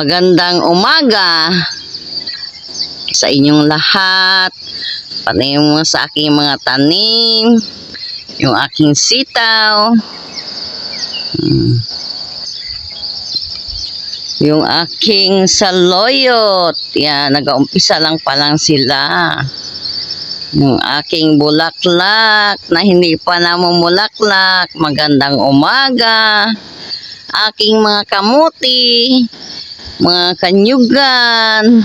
Magandang umaga sa inyong lahat. Pati mo sa aking mga tanim, yung aking sitaw, yung aking saloyot. Yan, nag-uumpisa lang pa lang sila. Yung aking bulaklak na hindi pa namumulaklak. Magandang umaga. Aking mga kamuti, mga kanyugan.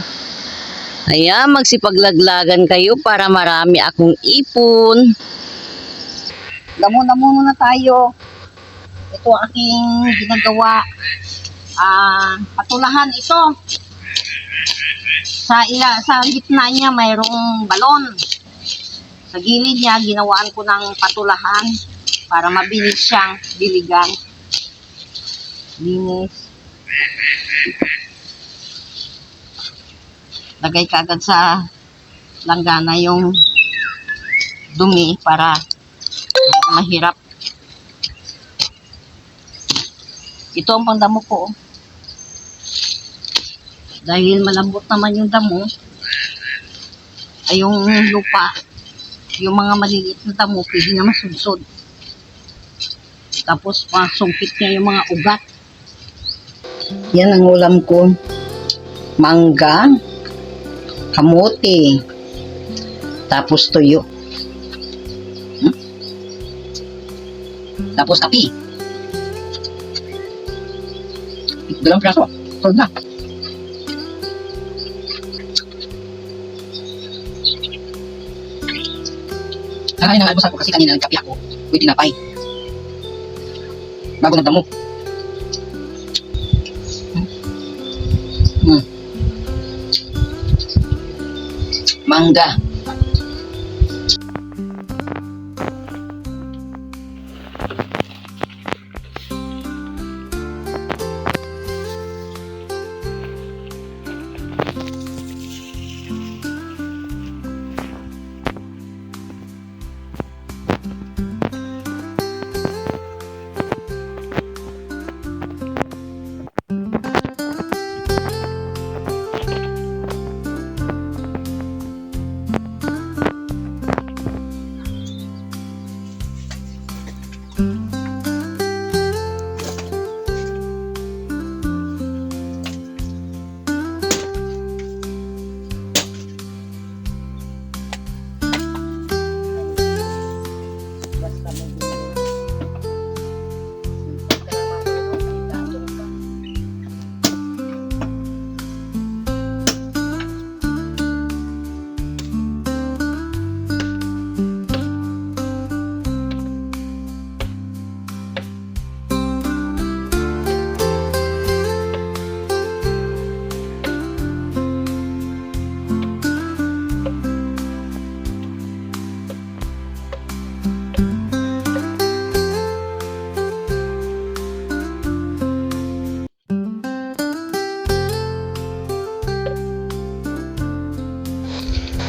Ayan, magsipaglaglagan kayo para marami akong ipon. Damo-damo muna tayo. Ito aking ginagawa. Patulahan ito. Sa gitna niya mayroong balon. Sa gilid niya ginawaan ko ng patulahan para mabilis siyang diligan. Linis. Lagay ka agad sa langgana yung dumi para mahirap. Ito ang pangdamo ko. Dahil malambot naman yung damo, ay yung lupa, yung mga maliliit na damo, pwede na masudsod. Tapos masungkit niya yung mga ugat. Yan ang ulam ko. Mangga, kamote, tapos tuyo. Tapos kapi. Dalawang praso. Tulad na. Kakain ng almusal ko kasi kanina nagkapi ako. May tinapay. Bago nagdamo. Mangga.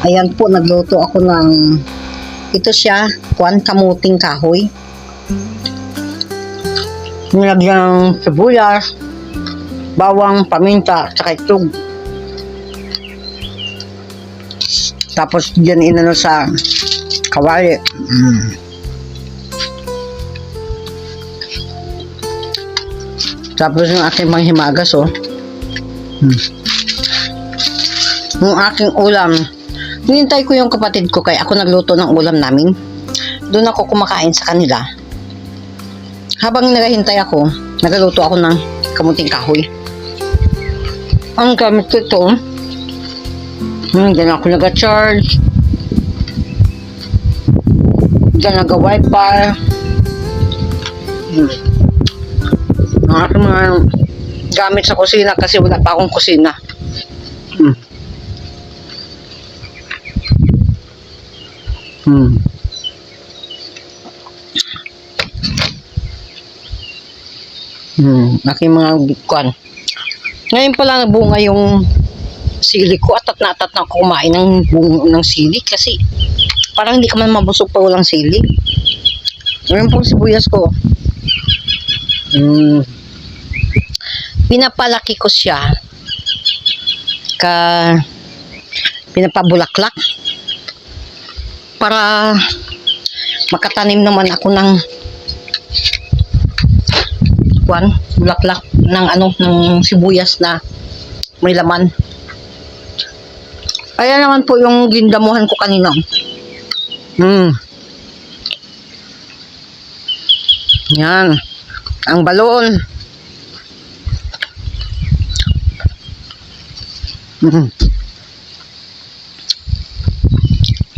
Ayan po, nagluto ako ng, ito siya, kamuting kahoy. Nilagyan ng sibuyas, bawang, paminta, saka itlog. Tapos dyan inano sa kawali. Tapos yung aking manghimagas, oh. Yung aking ulam, hinintay ko yung kapatid ko kaya ako nagluto ng ulam namin. Doon ako kumakain sa kanila. Habang naghihintay ako, nagluto ako ng kamuting kahoy. Ang gamit ko ito, dyan ako nag-charge. Dyan nag-wifi. Ang aking mga gamit sa kusina kasi wala pa akong kusina. Aking mga kwan. Ngayon pa lang bunga yung sili ko at na ako kumain ng sili kasi parang hindi ka man mabusog pa walang sili. Ngayon pong sibuyas ko. Pinapalaki ko siya pinapabulaklak para makatanim naman ako ng bulaklak ng ng sibuyas na may laman. Ayan naman po yung gindamuhan ko kanina. Yan. Ang balon.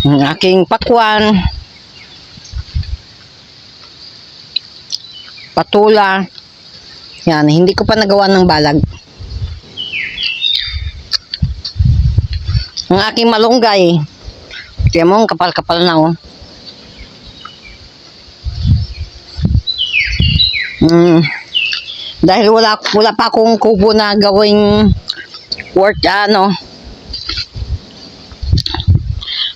Ang aking pakwan. Patula. Yan. Hindi ko pa nagawa ng balag. Ang aking malunggay. Tiyan mo, ang kapal-kapal na, oh. Dahil wala pa akong kubo na gawing work,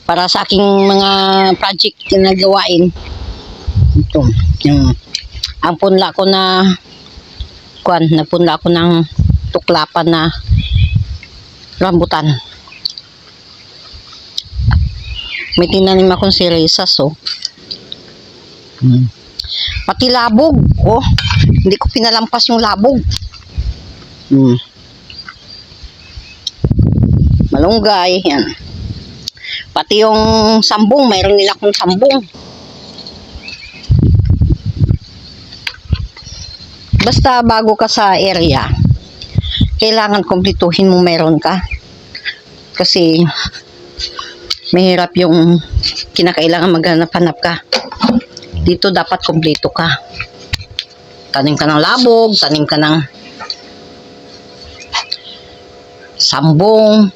para sa aking mga project na gawain. Ito, ang punla ko na nagpunla ko ng tuklapan na rambutan. May tinanim akong sirisas, oh. Pati labog, oh. Hindi ko pinalampas yung labog. Malunggay, yan. Pati yung sambong, mayroon nila akong sambong. Basta bago ka sa area, kailangan kumpletuhin mo meron ka. Kasi mahirap yung kinakailangan maghanap-hanap ka. Dito dapat kumpleto ka. Tanim ka ng labog, tanim ka ng sambong,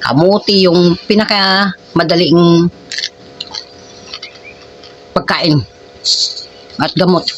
kamuti, yung pinaka madaling pagkain at gamot.